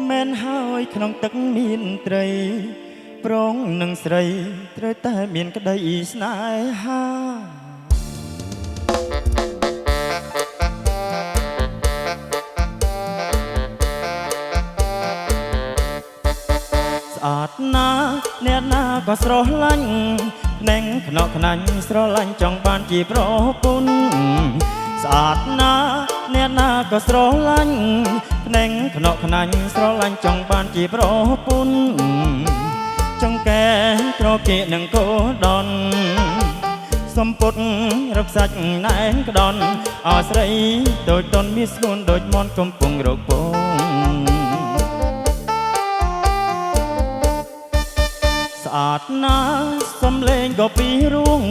មែនហើយក្នុងទឹកមានត្រីប្រងនឹងស្រីត្រូវតែមានក្តីស្នេហាស្អាតណាអ្នកណាក៏ស្រឡាញ់ភ្នែងខ្នក់ខ្នាញ់ស្រឡាញ់ចង់បានជាប្រពន្ធស្អាតណាអ្នកណាក៏ស្រឡាញ់ភ្នែងខ្នក់ខ្នាញ់ស្រឡាញ់ចង់បានជាប្រពន្ធចង្កែត្រគាកនឹងកោដនសំពុតរកសាច់ណែនក្ដន់អស្រីដូចតនមានស្ងួនដូចមន់កំពុងរកពងស្អាតណាសំលេងក៏ពីរួង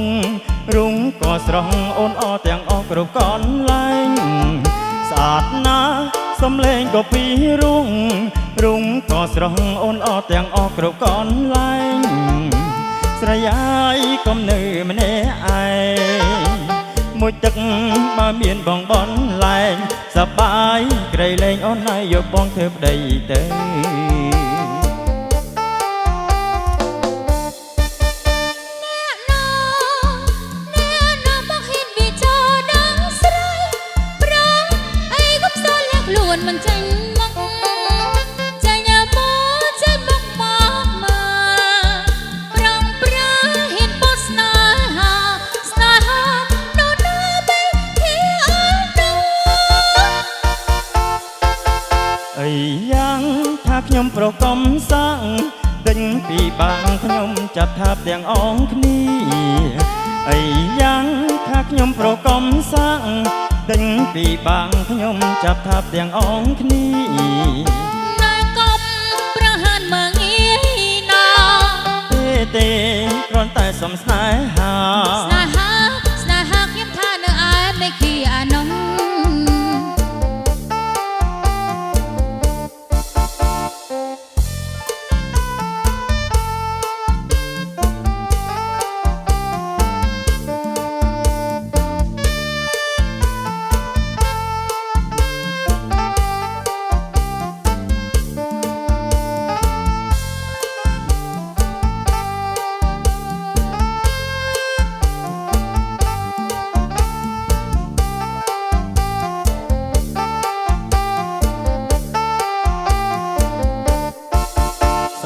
រុងក៏ស្រស់អូនអទាំងអស់គ្រប់កន្លែងស្អាតណាសំលេងក៏ពីរួងរុងក៏ស្រស់អូនអទាំងអស់គ្រប់កន្លែងស្រីអាយកុំនៅម្នាក់ឯងមួយទឹកបើមានបងបនលែងសប្បាយក្រៃលែងអូនហើយយកបងធ្វើប្តីទៅមិនចាញ់មកចាញ់មកចេះមកមកមកប្រងប្រាហ៊ានពោស្នេហាស្នេហានោះណាបែធីអត់នោះអីយ៉ាងថាខ្ញុំប្រកំសាំងទិញពីបាំងខ្ញុំចាប់ថាបទាំងអងគ្នាអីយ៉ាងថាខ្ញុំប្រកំសាំងទិញពីបាំងខ្ញុំចាប់ថាបទាំងអងគ្នាណែកុំប្រហានមើងងាយណាទេគ្រាន់តែសុំស្នេហាស្នេហាខ្ញុំថានៅឯមេឃីអានង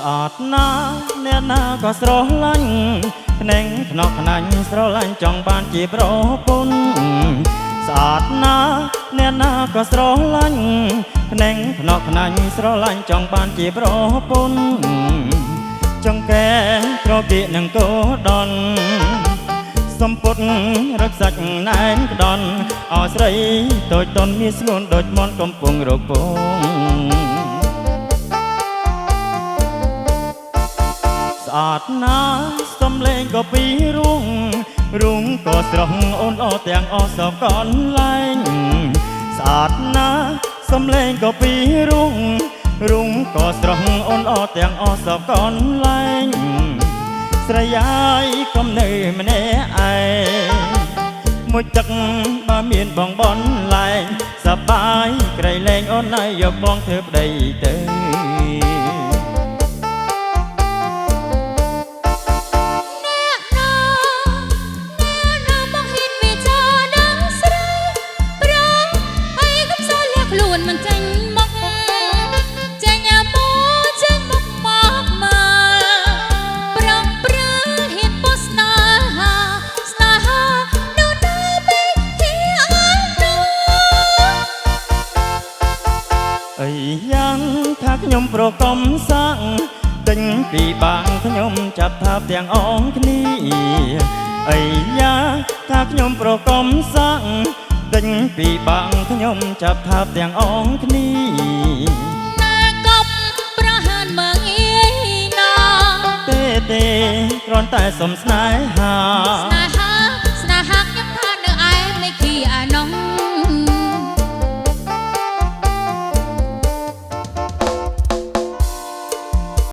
ស្អាតណាអ្នកណាក៏ស្រឡាញ់ភ្នែងខ្នក់ខ្នាញ់ស្រឡាញ់ចង់បានជាប្រពន្ធស្អាតណាអ្នកណាក៏ស្រឡាញ់ភ្នែងខ្នក់ខ្នាញ់ស្រឡាញ់ចង់បានជាប្រពន្ធចង្កែត្រគាកនឹងកោដនសំពុតរកសាច់ណែនក្ដន់អស្រីដូចតនមានស្ងួនដូចមន់កំពុងរកពងស្អាតណាសំលេងក៏ពីរុងក៏ស្រស់អូនអទាំងអស់សកន្លែងស្អាតណាសំលេងក៏ពីរុងក៏ស្រស់អូនអទាំងអស់សកន្លែងស្រីអាយកុំនៅម្នាក់ឯងមួយទឹកបើមានបងបនលែងសប្បាយក្រៃលែងអូនហើយយកបងធ្វើប្តីទៅមិនចាញ់មកចាញ់មកចេញមកមកមកប្រងប្រាហ៊ានពោស្នេហាស្នេហានោះណាបែធីអត់នោះអីយ៉ាងថាខ្ញុំប្រកំសាំងទិញពីបាំងខ្ញុំចាប់ថាបទាំងអងគ្នាអីយ៉ាងថាខ្ញុំប្រកំសាំងទិញពីបាំងខ្ញុំចាប់ថាបទាំងអងគ្នាណែកុំប្រហានមើងងាយណាទេគ្រាន់តែសុំស្នេហា